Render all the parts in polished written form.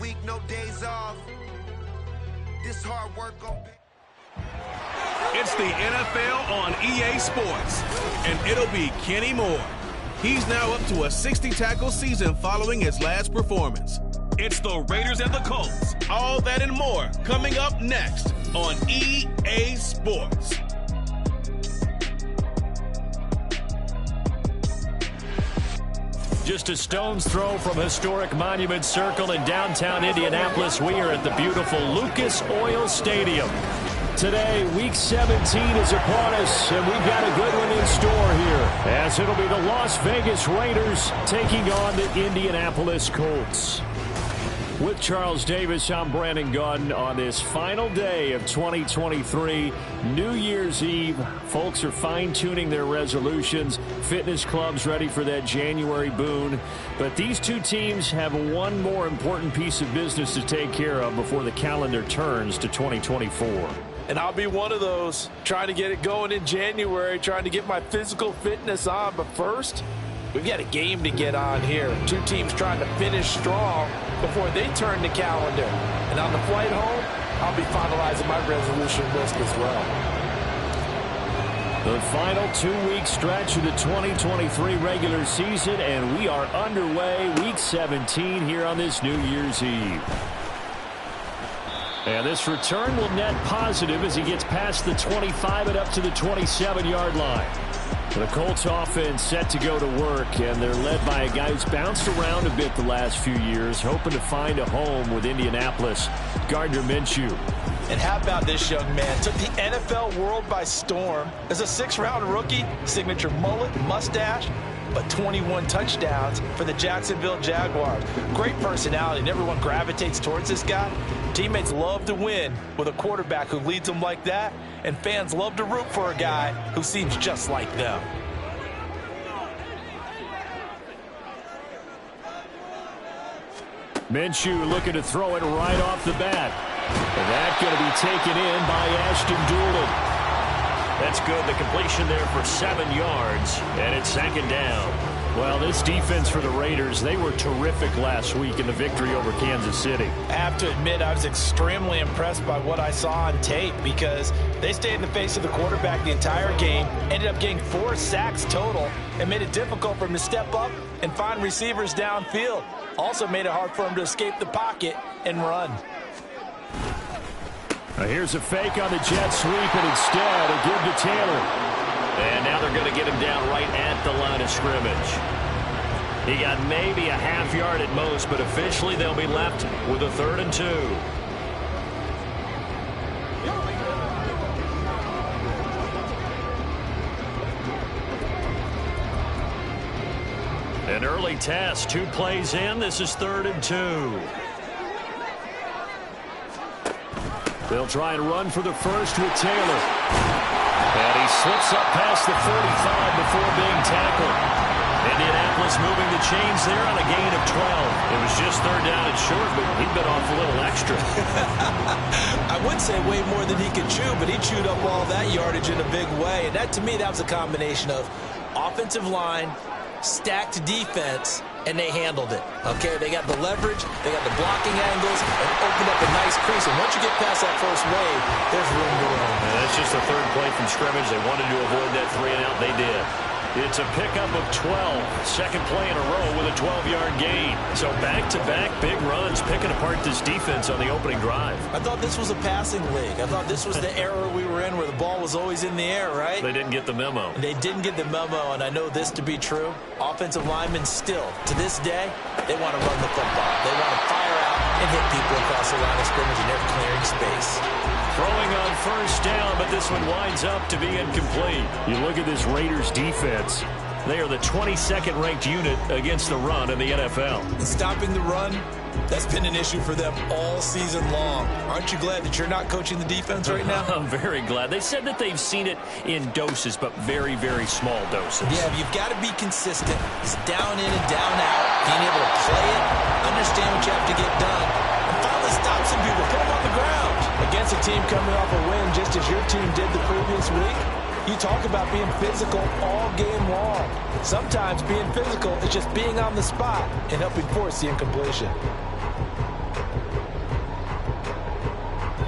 week, no days off. This hard work on. It's the NFL on EA Sports, and it'll be Kenny Moore. He's now up to a 60-tackle season following his last performance. It's the Raiders and the Colts. All that and more coming up next on EA Sports. Just a stone's throw from historic Monument Circle in downtown Indianapolis, we are at the beautiful Lucas Oil Stadium. Today, Week 17 is upon us, and we've got a good one in store here, as it'll be the Las Vegas Raiders taking on the Indianapolis Colts. With Charles Davis, I'm Brandon Gunn on this final day of 2023, New Year's Eve. Folks are fine-tuning their resolutions. Fitness clubs ready for that January boon. But these two teams have one more important piece of business to take care of before the calendar turns to 2024. And I'll be one of those, trying to get it going in January, trying to get my physical fitness on. But first, we've got a game to get on here. Two teams trying to finish strong before they turn the calendar. And on the flight home, I'll be finalizing my resolution list as well. The final 2-week stretch of the 2023 regular season, and we are underway, Week 17 here on this New Year's Eve. And this return will net positive as he gets past the 25 and up to the 27-yard line. The Colts offense set to go to work, and they're led by a guy who's bounced around a bit the last few years, hoping to find a home with Indianapolis, Gardner Minshew. And how about this young man? Took the NFL world by storm as a 6th-round rookie, signature mullet, mustache, but 21 touchdowns for the Jacksonville Jaguars. Great personality, and everyone gravitates towards this guy. Teammates love to win with a quarterback who leads them like that, and fans love to root for a guy who seems just like them. Minshew looking to throw it right off the bat. And that's going to be taken in by Ashton Dulin. That's good. The completion there for 7 yards, and it's 2nd down. Well, this defense for the Raiders, they were terrific last week in the victory over Kansas City. I have to admit, I was extremely impressed by what I saw on tape because they stayed in the face of the quarterback the entire game, ended up getting 4 sacks total, and made it difficult for him to step up and find receivers downfield. Also made it hard for him to escape the pocket and run. Now here's a fake on the jet sweep, and instead a give to Taylor. And now they're going to get him down right at the line of scrimmage. He got maybe a half yard at most, but officially they'll be left with a 3rd and 2. An early test, 2 plays in. This is 3rd and 2. They'll try and run for the first with Taylor. And he slips up past the 45 before being tackled. Indianapolis moving the chains there on a gain of 12. It was just 3rd down and short, but he bit off a little extra. I would say way more than he could chew, but he chewed up all that yardage in a big way. And that, to me, that was a combination of offensive line, stacked defense, and they handled it. Okay, they got the leverage, they got the blocking angles, and opened up a nice crease. And once you get past that first wave, there's room to run. And that's just the 3rd play from scrimmage. They wanted to avoid that 3-and-out. They did. It's a pickup of 12. 2nd play in a row with a 12-yard gain. So back-to-back big runs picking apart this defense on the opening drive. I thought this was a passing league. I thought this was the era we were in where the ball was always in the air, right? They didn't get the memo. They didn't get the memo, and I know this to be true. Offensive linemen still, to this day, they want to run the football. They want to fire out and hit people across the line of scrimmage, and they're clearing space. Throwing on 1st down, but this one winds up to be incomplete. You look at this Raiders defense. They are the 22nd ranked unit against the run in the NFL. And stopping the run, that's been an issue for them all season long. Aren't you glad that you're not coaching the defense right now? I'm very glad. They said that they've seen it in doses, but very, very small doses. Yeah, you've got to be consistent. It's down in and down out. Being able to play it, understand what you have to get done, and finally stop some people, put them on the ground. Against a team coming off a win just as your team did the previous week, you talk about being physical all game long. Sometimes being physical is just being on the spot and helping force the incompletion.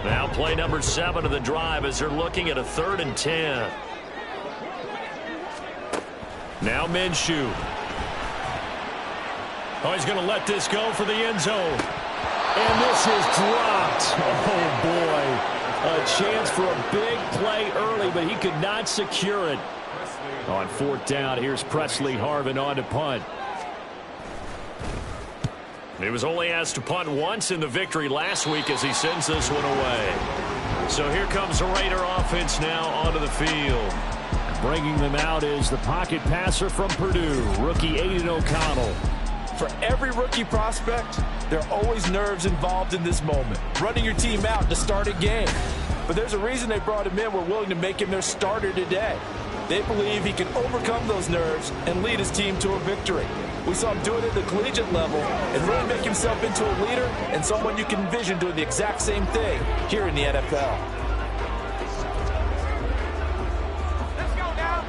Now play number 7 of the drive as they're looking at a 3rd and 10. Now Minshew. Oh, he's going to let this go for the end zone. And this is dropped. Oh, boy. A chance for a big play early, but he could not secure it. On 4th down, here's Presley Harvin on to punt. He was only asked to punt once in the victory last week as he sends this one away. So here comes the Raider offense now onto the field. Bringing them out is the pocket passer from Purdue, rookie Aiden O'Connell. For every rookie prospect, there are always nerves involved in this moment. Running your team out to start a game. But there's a reason they brought him in. We're willing to make him their starter today. They believe he can overcome those nerves and lead his team to a victory. We saw him do it at the collegiate level and really make himself into a leader and someone you can envision doing the exact same thing here in the NFL. Let's go now.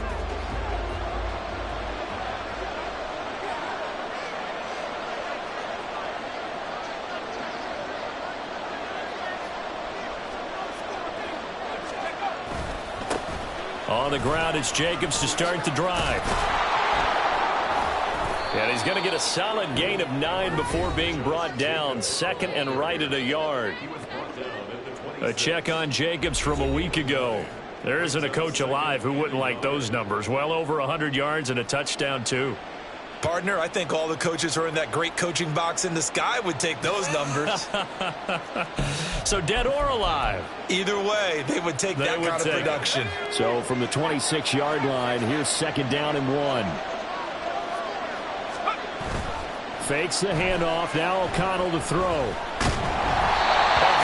On the ground, it's Jacobs to start the drive. And he's going to get a solid gain of 9 before being brought down. 2nd and right at a yard. A check on Jacobs from a week ago. There isn't a coach alive who wouldn't like those numbers. Well over 100 yards and a touchdown, too. Partner, I think all the coaches who are in that great coaching box in the sky would take those numbers. So dead or alive? Either way, they would take that kind of production. So from the 26-yard line, here's 2nd down and 1. Fakes the handoff. Now O'Connell to throw. A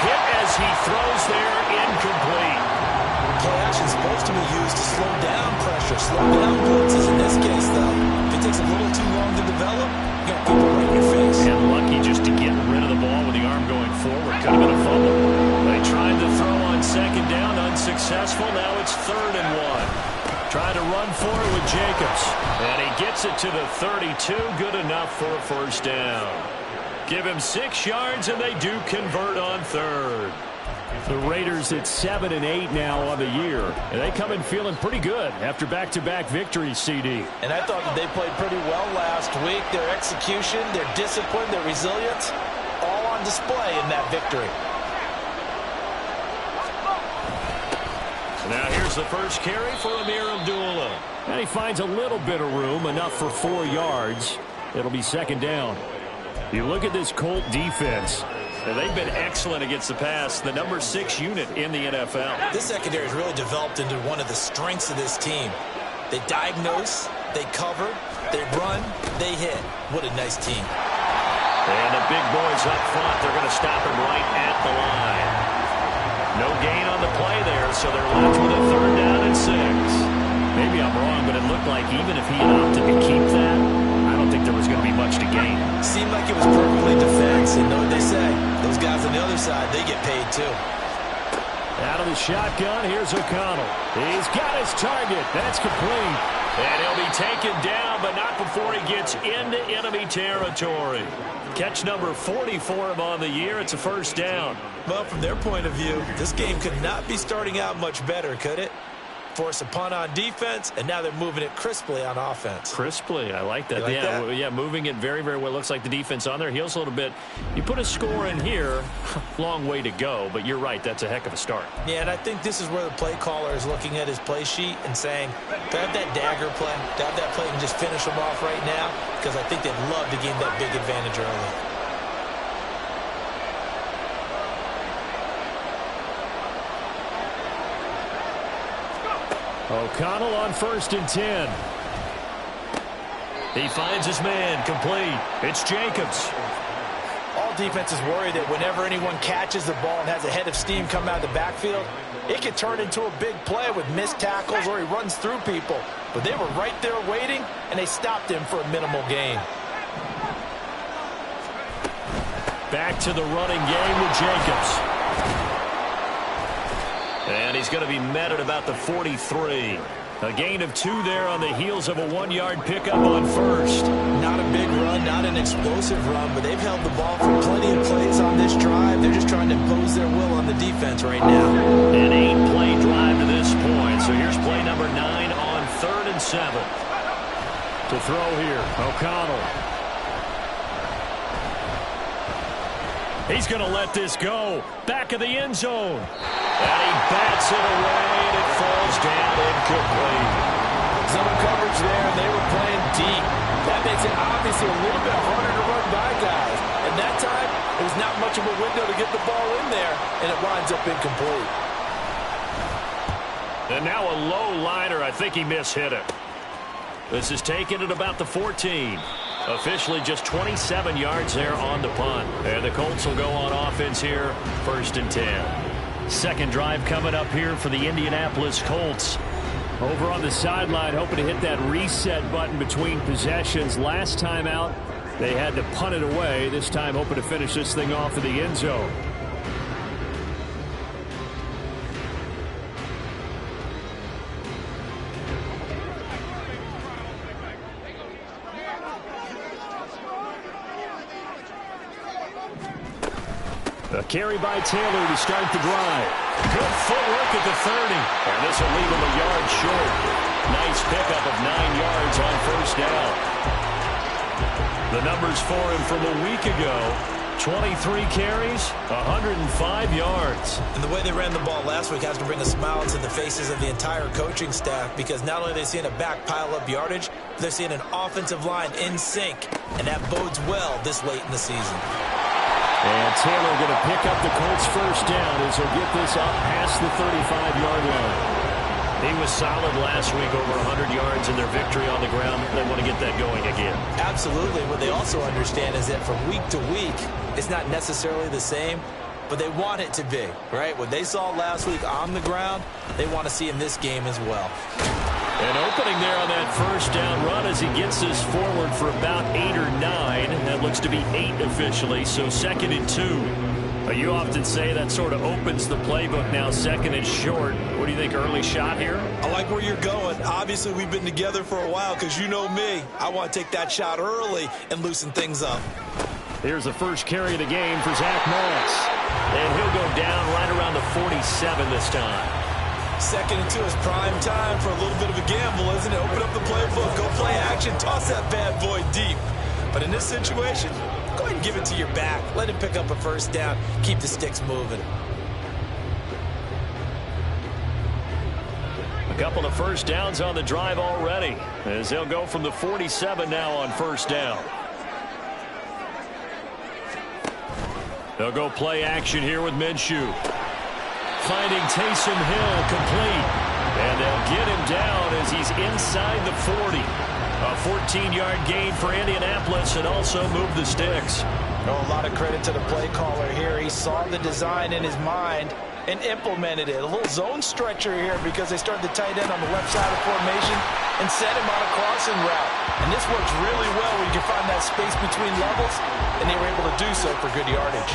hit as he throws there, incomplete. Play action is supposed to be used to slow down pressure, slow down blitzes. In this case, though, if it takes a little too long to develop, you got people right in your face. And lucky just to get rid of the ball with the arm going forward. Could have been a fumble. They tried to throw on 2nd down, unsuccessful. Now it's 3rd and 1. Trying to run for it with Jacobs. And he gets it to the 32. Good enough for a 1st down. Give him 6 yards, and they do convert on 3rd. The Raiders at 7 and 8 now on the year. And they come in feeling pretty good after back-to-back victories, CD. And I thought that they played pretty well last week. Their execution, their discipline, their resilience, all on display in that victory. Now here's the first carry for Amir Abdullah. And he finds a little bit of room, enough for 4 yards. It'll be 2nd down. You look at this Colt defense. They've been excellent against the pass, the number 6 unit in the NFL. This secondary has really developed into one of the strengths of this team. They diagnose, they cover, they run, they hit. What a nice team. And the big boys up front, they're going to stop him right at the line. No gain on the play there, so they're left with a 3rd down and 6. Maybe I'm wrong, but it looked like even if he had opted to keep that, I don't think there was going to be much to gain. Seemed like it was perfectly defense, and know what they say. Those guys on the other side, they get paid too. Out of the shotgun, here's O'Connell. He's got his target. That's complete. And he'll be taken down, but not before he gets into enemy territory. Catch number 40 for him on the year. It's a 1st down. Well, from their point of view, this game could not be starting out much better, could it? Force a punt on defense, and now they're moving it crisply on offense. Crisply, I like that. Like that? Yeah, moving it very, very well. Looks like the defense on their heels a little bit. You put a score in here, long way to go, but you're right, that's a heck of a start. Yeah, and I think this is where the play caller is looking at his play sheet and saying, to have that dagger play, to have that play and just finish them off right now, because I think they'd love to gain that big advantage early. O'Connell on 1st and 10. He finds his man, complete. It's Jacobs. All defenses worry that whenever anyone catches the ball and has a head of steam come out of the backfield, it could turn into a big play with missed tackles or he runs through people. But they were right there waiting, and they stopped him for a minimal gain. Back to the running game with Jacobs. And he's going to be met at about the 43. A gain of 2 there on the heels of a 1-yard pickup on 1st. Not a big run, not an explosive run, but they've held the ball for plenty of plays on this drive, They're just trying to impose their will on the defense right now. An 8-play drive to this point. So here's play number 9 on 3rd and 7. To throw here, O'Connell. He's going to let this go. Back of the end zone. And he bats it away, and it falls down incomplete. Zone coverage there, and they were playing deep. That makes it obviously a little bit harder to run by guys. And that time, it was not much of a window to get the ball in there, and it winds up incomplete. And now a low liner. I think he mishit it. This is taken at about the 14. Officially just 27 yards there on the punt. And the Colts will go on offense here, 1st and 10. Second drive coming up here for the Indianapolis Colts. Over on the sideline, hoping to hit that reset button between possessions. Last time out, they had to punt it away. This time, hoping to finish this thing off in the end zone. A carry by Taylor to start the drive. Good footwork at the 30. And this will leave him a yard short. Nice pickup of 9 yards on 1st down. The numbers for him from a week ago. 23 carries, 105 yards. And the way they ran the ball last week has to bring a smile to the faces of the entire coaching staff, because not only are they seeing a back pile up yardage, but they're seeing an offensive line in sync. And that bodes well this late in the season. And Taylor going to pick up the Colts' 1st down as he'll get this up past the 35-yard line. He was solid last week, over 100 yards in their victory on the ground. They want to get that going again. Absolutely. What they also understand is that from week to week, it's not necessarily the same, but they want it to be, right? What they saw last week on the ground, they want to see in this game as well. An opening there on that 1st down run as he gets this forward for about 8 or 9. That looks to be 8 officially, so 2nd and 2. But you often say that sort of opens the playbook now, 2nd and short. What do you think, early shot here? I like where you're going. Obviously, we've been together for a while because you know me. I want to take that shot early and loosen things up. Here's the first carry of the game for Zach Moss. And he'll go down right around the 47 this time. 2nd and 2 is prime time for a little bit of a gamble, isn't it? Open up the playbook, go play action, toss that bad boy deep. But in this situation, go ahead and give it to your back. Let him pick up a 1st down. Keep the sticks moving. A couple of 1st downs on the drive already, as they'll go from the 47 now on 1st down. They'll go play action here with Minshew. Finding Taysom Hill complete. And they'll get him down as he's inside the 40. A 14-yard gain for Indianapolis, and also move the sticks. Oh, a lot of credit to the play caller here. He saw the design in his mind and implemented it. A little zone stretcher here because they started the tight end on the left side of formation and set him on a crossing route. And this works really well when you can find that space between levels, and they were able to do so for good yardage.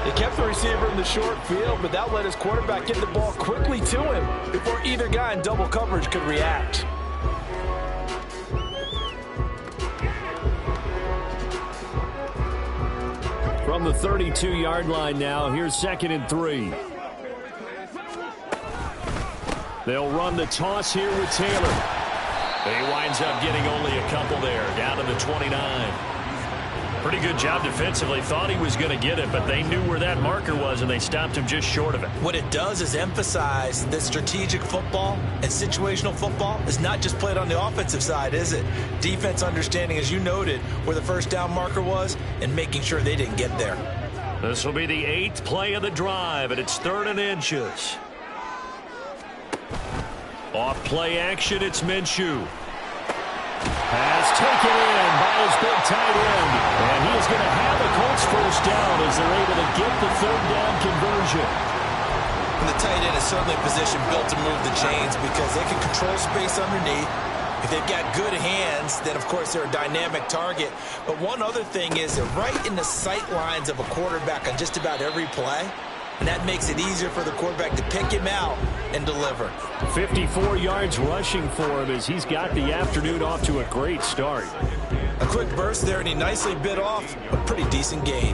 They kept the receiver in the short field, but that let his quarterback get the ball quickly to him before either guy in double coverage could react. From the 32-yard line now, here's 2nd and 3. They'll run the toss here with Taylor. He winds up getting only a couple there, down to the 29. Pretty good job defensively. Thought he was going to get it, but they knew where that marker was, and they stopped him just short of it. What it does is emphasize that strategic football and situational football is not just played on the offensive side, is it? Defense understanding, as you noted, where the 1st down marker was and making sure they didn't get there. This will be the 8th play of the drive, and it's 3rd and inches. Off play action, it's Minshew. Pass taken in by his big tight end. And he is going to have the Colts 1st down as they're able to get the 3rd down conversion. And the tight end is certainly a position built to move the chains because they can control space underneath. If they've got good hands, then, of course, they're a dynamic target. But one other thing is they're right in the sight lines of a quarterback on just about every play. And that makes it easier for the quarterback to pick him out and deliver. 54 yards rushing for him as he's got the afternoon off to a great start. A quick burst there, and he nicely bit off a pretty decent gain.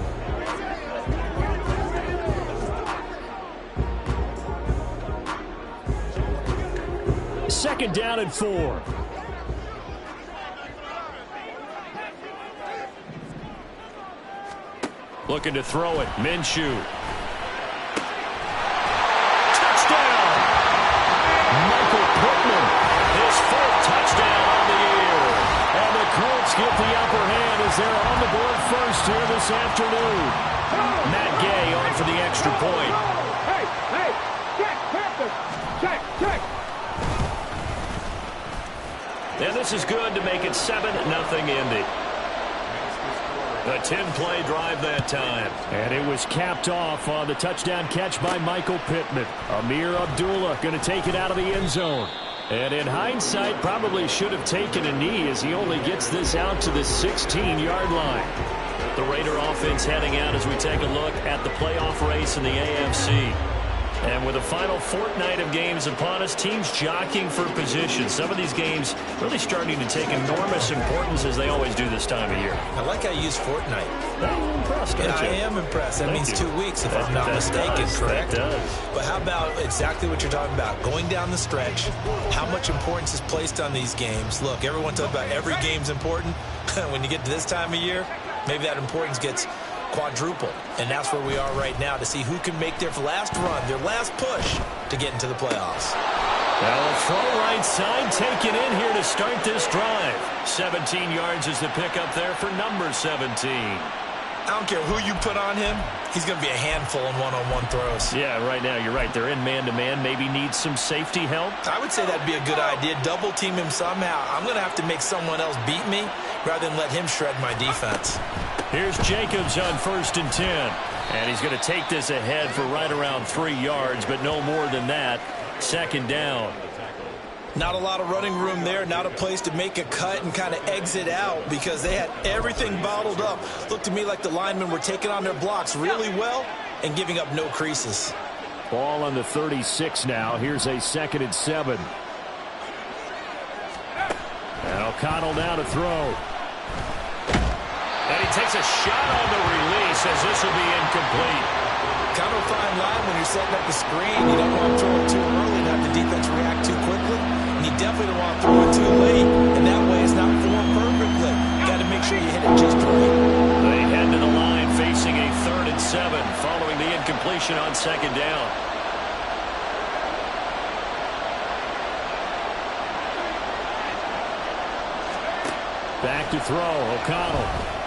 second down and 4. Looking to throw it. Minshew. Touchdown! Michael Pittman. His fourth touchdown on the year. And the Colts get the upper hand as they're on the board first here this afternoon. Matt Gay on for the extra point. Hey, check, Panthers. Check. And this is good to make it 7-0 Indy. A 10-play drive that time. And it was capped off on the touchdown catch by Michael Pittman. Amir Abdullah going to take it out of the end zone. And in hindsight, probably should have taken a knee as he only gets this out to the 16-yard line. The Raider offense heading out as we take a look at the playoff race in the AFC. And with the final fortnight of games upon us, teams jockeying for position. Some of these games really starting to take enormous importance as they always do this time of year. I like how you use fortnight. I'm impressed, Yeah, aren't you? I am impressed. That Thank means you. 2 weeks, if I'm not That mistaken, does. correct? That does. But how about exactly what you're talking about? Going down the stretch, how much importance is placed on these games. Look, everyone talks about every game's important. When you get to this time of year, maybe that importance gets quadruple. And that's where we are right now to see who can make their last run, their last push to get into the playoffs. Well, a throw right side taken in here to start this drive. 17 yards is the pickup there for number 17. I don't care who you put on him, he's going to be a handful in one-on-one throws. Yeah, right now you're right. They're in man-to-man. Maybe needs some safety help. I would say that'd be a good idea. Double team him somehow. I'm going to have to make someone else beat me rather than let him shred my defense. Here's Jacobs on 1st and 10. And he's going to take this ahead for right around 3 yards, but no more than that. Second down. Not a lot of running room there, not a place to make a cut and kind of exit out because they had everything bottled up. Looked to me like the linemen were taking on their blocks really well and giving up no creases. Ball on the 36 now. Here's a 2nd and 7. And O'Connell now to throw. And he takes a shot on the release as this will be incomplete. Kind of a fine line when you're setting up a screen. You don't want to throw it too early and have the defense react too quickly. And you definitely don't want to throw it too late. And that way it's not formed perfectly. Got to make sure you hit it just right. They head to the line facing a 3rd and 7 following the incompletion on 2nd down. Back to throw. O'Connell.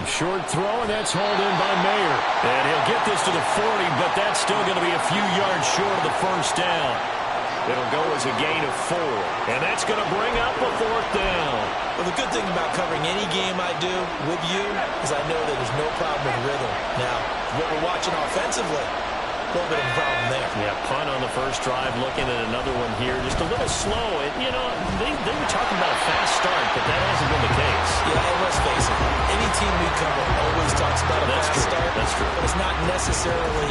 Short throw, and that's hauled in by Mayer. And he'll get this to the 40, but that's still going to be a few yards short of the first down. It'll go as a gain of 4, and that's going to bring up a 4th down. Well, the good thing about covering any game I do with you is I know that there's no problem with rhythm. Now, what we're watching offensively, a little bit of a problem there. Yeah, punt on the first drive, looking at another one here. Just a little slow. You know, they were talking about a fast start, but that hasn't been the case. Yeah, and let's face it, any team we cover always talks about a fast start. That's true. But it's not necessarily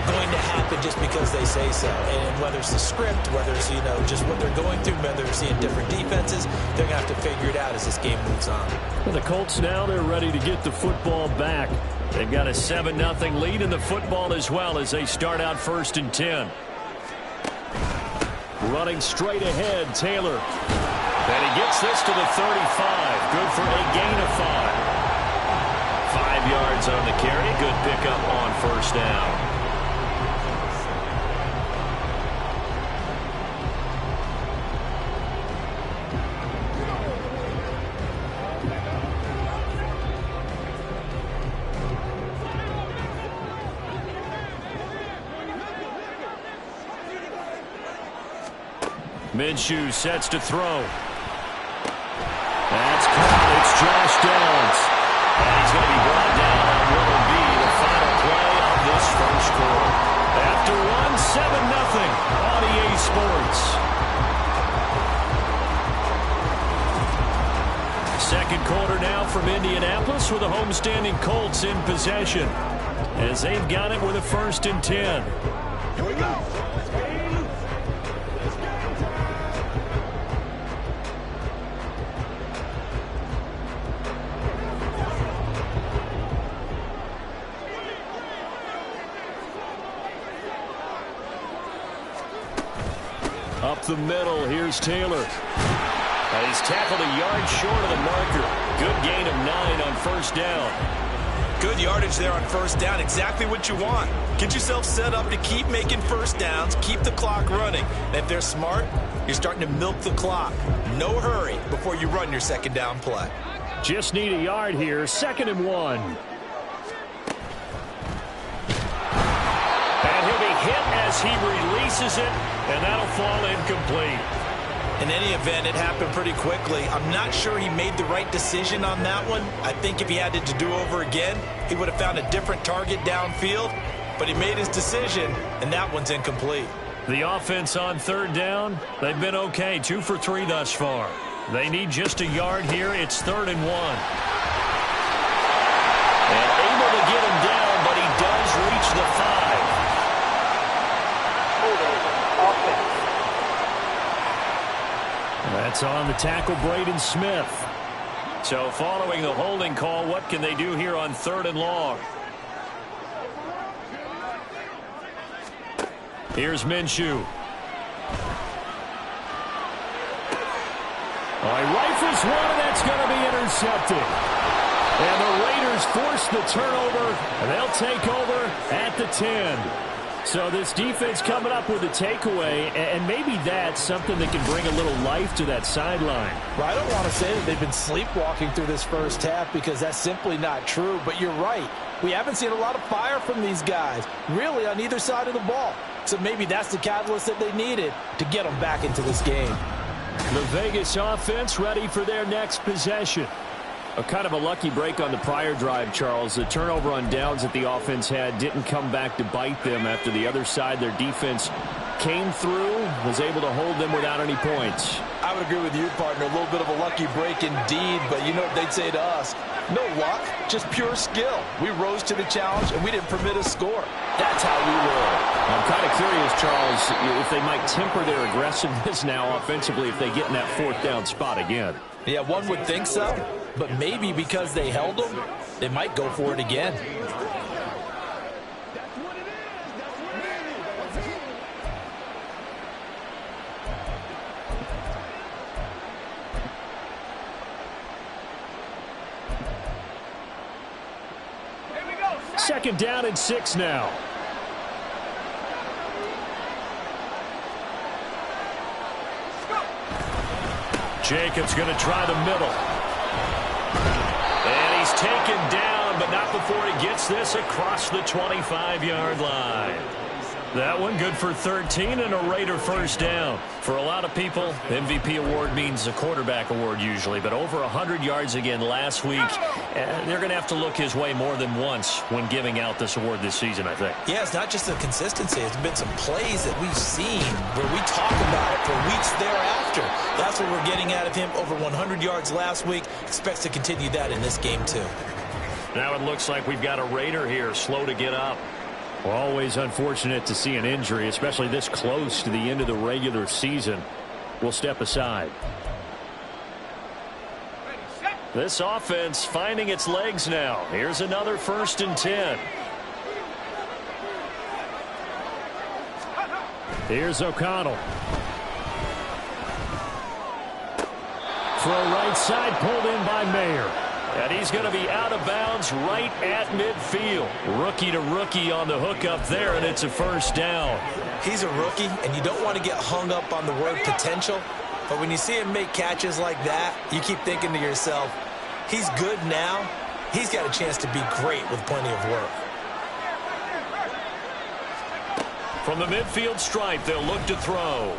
going to happen just because they say so. And whether it's the script, whether it's, you know, just what they're going through, whether they're seeing different defenses, they're going to have to figure it out as this game moves on. Well, the Colts now, they're ready to get the football back. They've got a 7-0 lead in the football as well as they start out 1st and 10. Running straight ahead, Taylor. And he gets this to the 35. Good for a gain of 5. 5 yards on the carry. Good pickup on 1st down. Minshew sets to throw. That's caught. It's Josh Downs. And he's going to be brought down on what will be the final play of this first quarter. After one, 7-0 on EA Sports. Second quarter now from Indianapolis with the homestanding Colts in possession as they've got it with a 1st and 10. Here we go. Up the middle. Here's Taylor. And he's tackled a yard short of the marker. Good gain of 9 on first down. Good yardage there on first down. Exactly what you want. Get yourself set up to keep making first downs, keep the clock running. And if they're smart, you're starting to milk the clock. No hurry before you run your second down play. Just need a yard here. 2nd and 1. And he'll be hit as he releases it, and that'll fall incomplete. In any event, it happened pretty quickly. I'm not sure he made the right decision on that one. I think if he had it to do over again, he would have found a different target downfield. But he made his decision, and that one's incomplete. The offense on 3rd down, they've been okay. 2 for 3 thus far. They need just a yard here. It's 3rd and 1. And able to get him down, but he does reach the 5. That's on the tackle, Braden Smith. So following the holding call, what can they do here on 3rd and long? Here's Minshew. He rifles one, and that's going to be intercepted. And the Raiders force the turnover, and they'll take over at the 10. So this defense coming up with a takeaway, and maybe that's something that can bring a little life to that sideline. Well, I don't want to say that they've been sleepwalking through this first half because that's simply not true. But you're right. We haven't seen a lot of fire from these guys, really, on either side of the ball. So maybe that's the catalyst that they needed to get them back into this game. The Vegas offense ready for their next possession. A kind of a lucky break on the prior drive, Charles. The turnover on downs that the offense had didn't come back to bite them after the other side. Their defense came through, was able to hold them without any points. I would agree with you, partner. A little bit of a lucky break indeed, but you know what they'd say to us? No luck, just pure skill. We rose to the challenge, and we didn't permit a score. That's how we roll. I'm kind of curious, Charles, if they might temper their aggressiveness now offensively if they get in that 4th down spot again. Yeah, one would think so, but maybe because they held them, they might go for it again. Second down and 6 now. Jacobs going to try the middle. And he's taken down, but not before he gets this across the 25-yard line. That one good for 13 and a Raider first down. For a lot of people, MVP award means a quarterback award usually, but over 100 yards again last week. They're going to have to look his way more than once when giving out this award this season, I think. Yeah, it's not just the consistency. It's been some plays that we've seen where we talk about it for weeks thereafter. That's what we're getting out of him. Over 100 yards last week. Expects to continue that in this game, too. Now it looks like we've got a Raider here, slow to get up. Well, always unfortunate to see an injury, especially this close to the end of the regular season. We'll step aside. This offense finding its legs now. Here's another 1st and 10. Here's O'Connell. For a right side, pulled in by Mayer. And he's going to be out of bounds right at midfield. Rookie to rookie on the hook up there, and it's a first down. He's a rookie, and you don't want to get hung up on the word potential. But when you see him make catches like that, you keep thinking to yourself, he's good now. He's got a chance to be great with plenty of work. From the midfield stripe, they'll look to throw.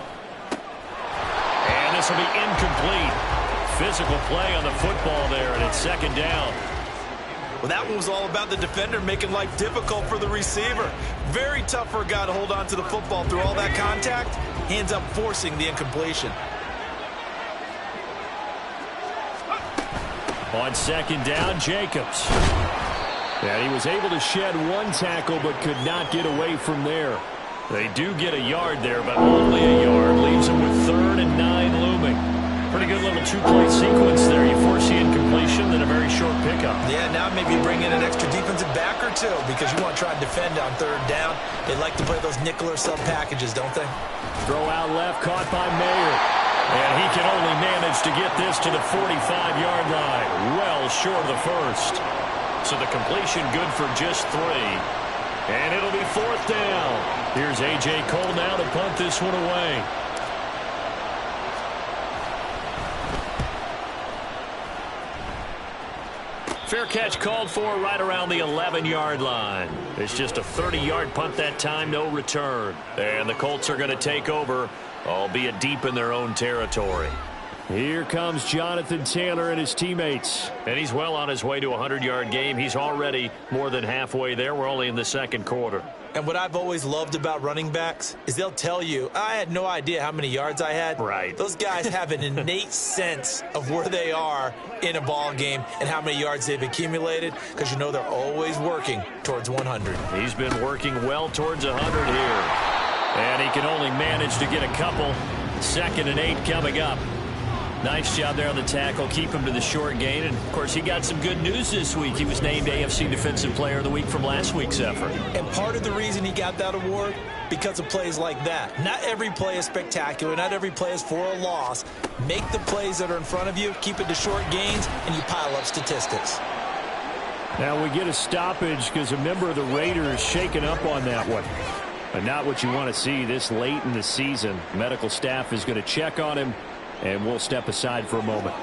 And this will be incomplete. Physical play on the football there, and it's 2nd down. Well, that one was all about the defender making life difficult for the receiver. Very tough for a guy to hold on to the football through all that contact. He ends up forcing the incompletion. On 2nd down, Jacobs. And he was able to shed one tackle but could not get away from there. They do get a yard there, but only a yard. Leaves them with 3rd and 9 looming. Pretty good little 2-play sequence there. You force the incompletion, then a very short pickup. Yeah, now maybe bring in an extra defensive back or too, because you want to try and defend on third down. They like to play those nickel or sub packages, don't they? Throw out left, caught by Mayer. And he can only manage to get this to the 45-yard line. Well short of the first. So the completion good for just 3. And it'll be 4th down. Here's A.J. Cole now to punt this one away. Fair catch called for right around the 11-yard line. It's just a 30-yard punt that time, no return. And the Colts are going to take over, albeit deep in their own territory. Here comes Jonathan Taylor and his teammates. And he's well on his way to a 100-yard game. He's already more than halfway there. We're only in the second quarter. And what I've always loved about running backs is they'll tell you, I had no idea how many yards I had. Right. Those guys have an innate sense of where they are in a ball game and how many yards they've accumulated, because you know they're always working towards 100. He's been working well towards 100 here. And he can only manage to get a couple. 2nd and 8 coming up. Nice job there on the tackle. Keep him to the short gain. And, of course, he got some good news this week. He was named AFC Defensive Player of the Week from last week's effort. And part of the reason he got that award, because of plays like that. Not every play is spectacular. Not every play is for a loss. Make the plays that are in front of you, keep it to short gains, and you pile up statistics. Now we get a stoppage because a member of the Raiders shaken up on that one. But not what you want to see this late in the season. Medical staff is going to check on him. And we'll step aside for a moment.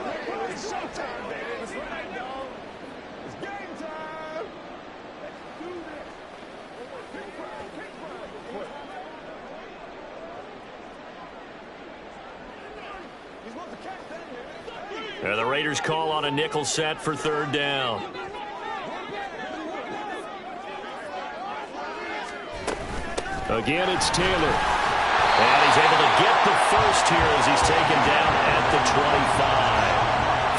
And the Raiders call on a nickel set for 3rd down. Again, it's Taylor. And he's able to get the first here as he's taken down at the 25.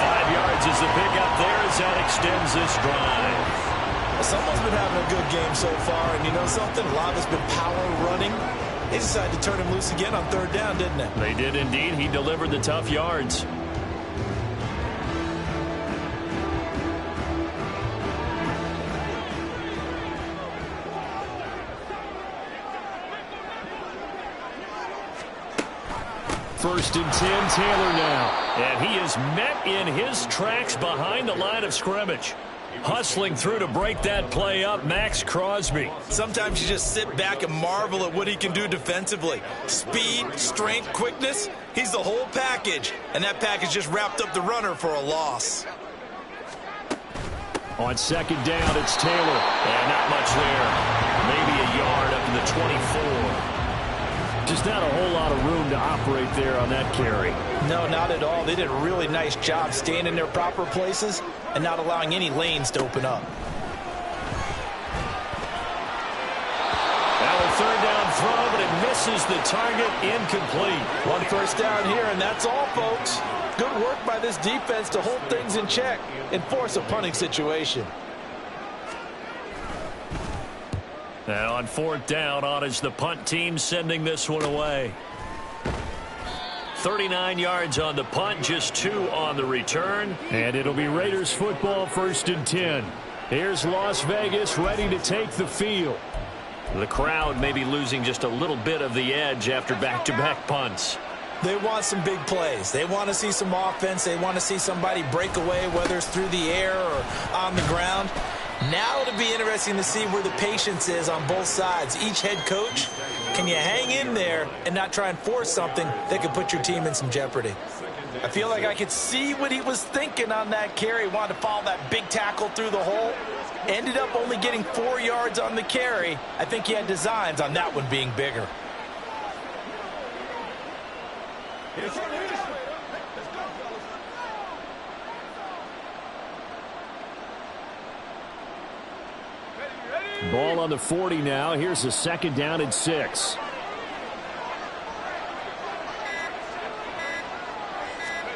5 yards is the pickup there as that extends this drive. Someone's been having a good game so far, and you know something? A lot has been power running. They decided to turn him loose again on 3rd down, didn't they? They did indeed. He delivered the tough yards. First and 10, Taylor now. And he is met in his tracks behind the line of scrimmage. Hustling through to break that play up, Max Crosby. Sometimes you just sit back and marvel at what he can do defensively. Speed, strength, quickness, he's the whole package. And that package just wrapped up the runner for a loss. On 2nd down, it's Taylor. And not much there. Maybe a yard up to the 24. Just not a whole lot of room to operate there on that carry. No, not at all. They did a really nice job staying in their proper places and not allowing any lanes to open up. Now a 3rd down throw, but it misses the target. Incomplete. 1 first down here, and that's all, folks. Good work by this defense to hold things in check and force a punting situation. And on 4th down, on is the punt team sending this one away. 39 yards on the punt, just 2 on the return. And it'll be Raiders football, 1st and 10. Here's Las Vegas ready to take the field. The crowd may be losing just a little bit of the edge after back-to-back punts. They want some big plays. They want to see some offense. They want to see somebody break away, whether it's through the air or on the ground. Now it'll be interesting to see where the patience is on both sides. Each head coach, can you hang in there and not try and force something that could put your team in some jeopardy? I feel like I could see what he was thinking on that carry. Wanted to follow that big tackle through the hole. Ended up only getting 4 yards on the carry. I think he had designs on that one being bigger. Ball on the 40 now. Here's a 2nd down and 6.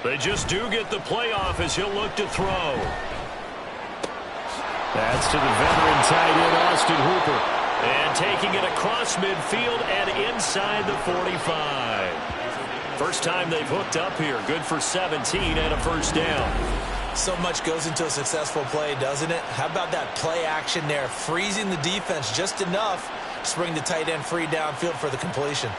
They just do get the playoff as he'll look to throw. That's to the veteran tight end, Austin Hooper. And taking it across midfield and inside the 45. First time they've hooked up here. Good for 17 and a 1st down. So much goes into a successful play, doesn't it? How about that play action there, freezing the defense just enough to bring the tight end free downfield for the completion.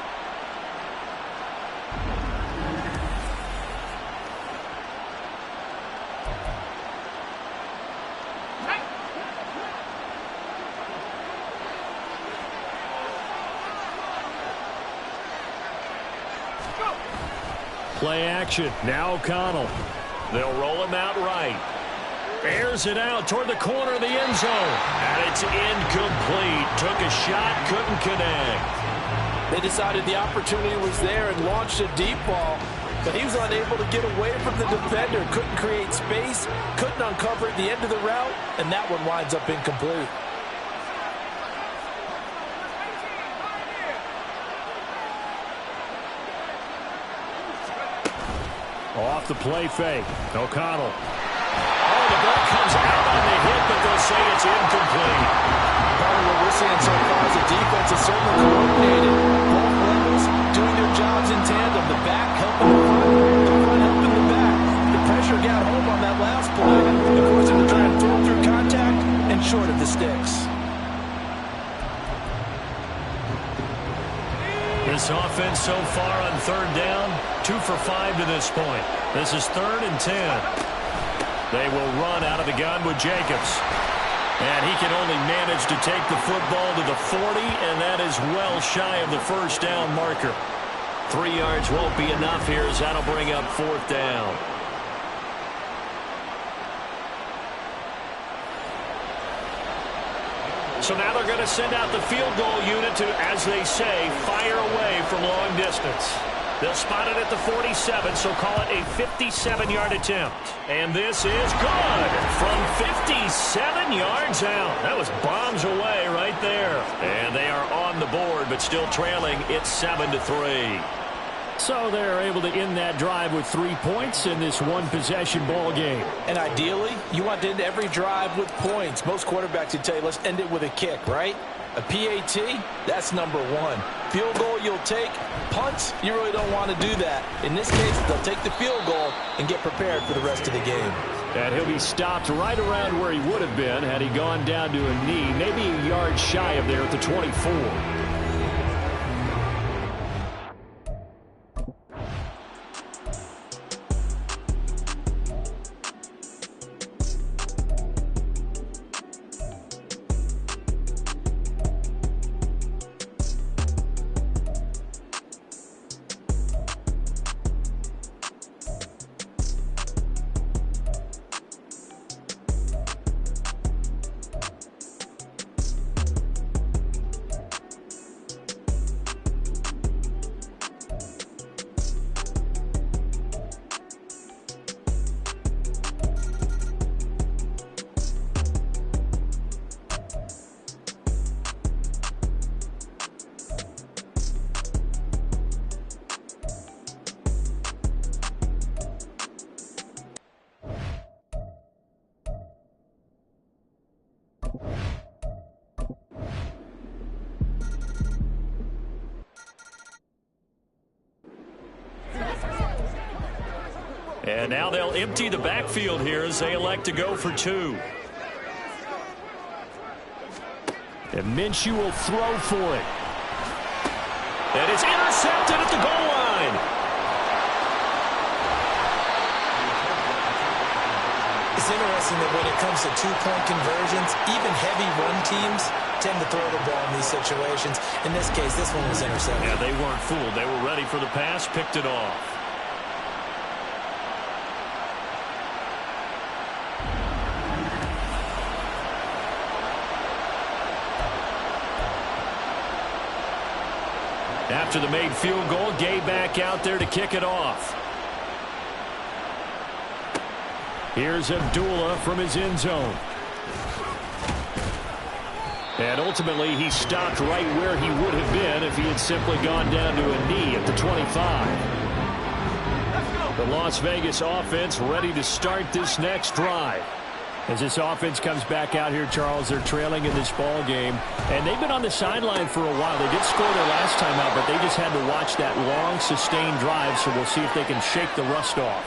Play action. Now O'Connell. They'll roll him out right. Airs it out toward the corner of the end zone. And it's incomplete. Took a shot, couldn't connect. They decided the opportunity was there and launched a deep ball, but he was unable to get away from the defender. Couldn't create space, couldn't uncover the end of the route, and that one winds up incomplete. Off the play fake. O'Connell. Oh, the ball comes out on the hit, but they'll say it's incomplete. Part of what we're seeing so far is the defense is certainly coordinated. Both levels doing their jobs in tandem. The back helping the front helping the back. The pressure got home on that last play. Of course, they were trying to throw through contact and short of the sticks. This offense so far on third down, 2 for 5 to this point. This is 3rd and 10. They will run out of the gun with Jacobs. And he can only manage to take the football to the 40, and that is well shy of the first down marker. 3 yards won't be enough here as that'll bring up 4th down. So now they're going to send out the field goal unit to, as they say, fire away from long distance. They'll spot it at the 47, so call it a 57-yard attempt. And this is good from 57 yards out. That was bombs away right there. And they are on the board, but still trailing. It's 7-3. So they're able to end that drive with 3 points in this one-possession ball game. And ideally, you want to end every drive with points. Most quarterbacks would tell you, let's end it with a kick, right? A PAT, that's number 1. Field goal you'll take. Punts, you really don't want to do that. In this case, they'll take the field goal and get prepared for the rest of the game. And he'll be stopped right around where he would have been had he gone down to a knee, maybe a yard shy of there at the 24. And now they'll empty the backfield here as they elect to go for 2. And Minshew will throw for it. And it's intercepted at the goal line. It's interesting that when it comes to 2-point conversions, even heavy run teams tend to throw the ball in these situations. In this case, this one was intercepted. Yeah, they weren't fooled. They were ready for the pass, picked it off. After the made field goal, Gay back out there to kick it off. Here's Abdullah from his end zone. And ultimately, he stopped right where he would have been if he had simply gone down to a knee at the 25. The Las Vegas offense ready to start this next drive. As this offense comes back out here, Charles, they're trailing in this ball game. And they've been on the sideline for a while. They did score their last time out, but they just had to watch that long, sustained drive, so we'll see if they can shake the rust off.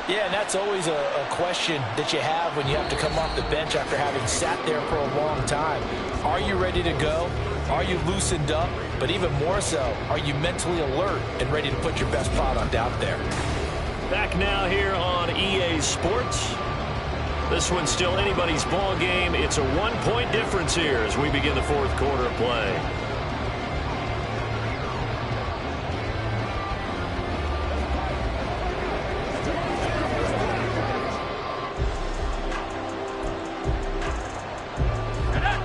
Yeah, and that's always a question that you have when you have to come off the bench after having sat there for a long time. Are you ready to go? Are you loosened up? But even more so, are you mentally alert and ready to put your best product out there? Back now here on EA Sports. This one's still anybody's ball game. It's a 1-point difference here as we begin the fourth quarter of play.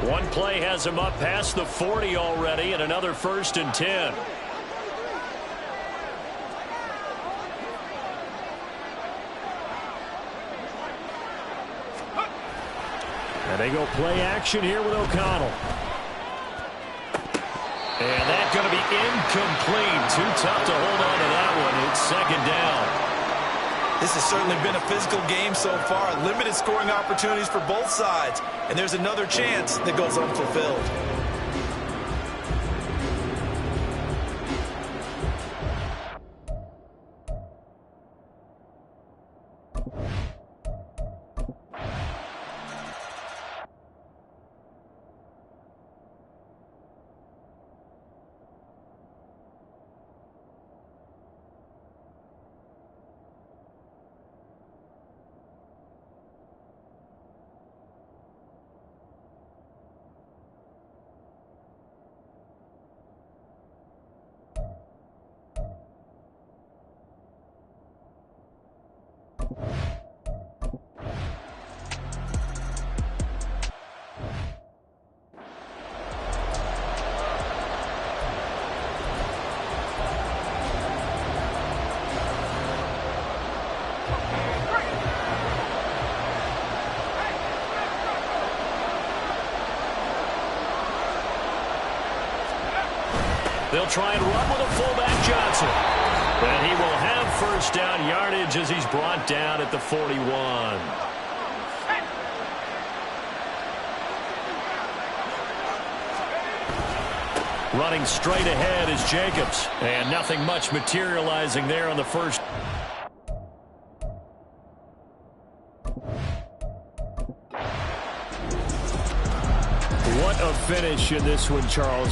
One play has him up past the 40 already, and another 1st and 10. And they go play action here with O'Connell. And that's going to be incomplete. Too tough to hold on to that one. It's 2nd down. This has certainly been a physical game so far. Limited scoring opportunities for both sides. And there's another chance that goes unfulfilled. They'll try and run with a fullback, Johnson. And he will have 1st down yardage as he's brought down at the 41. Running straight ahead is Jacobs. And nothing much materializing there on the first. What a finish in this one, Charles.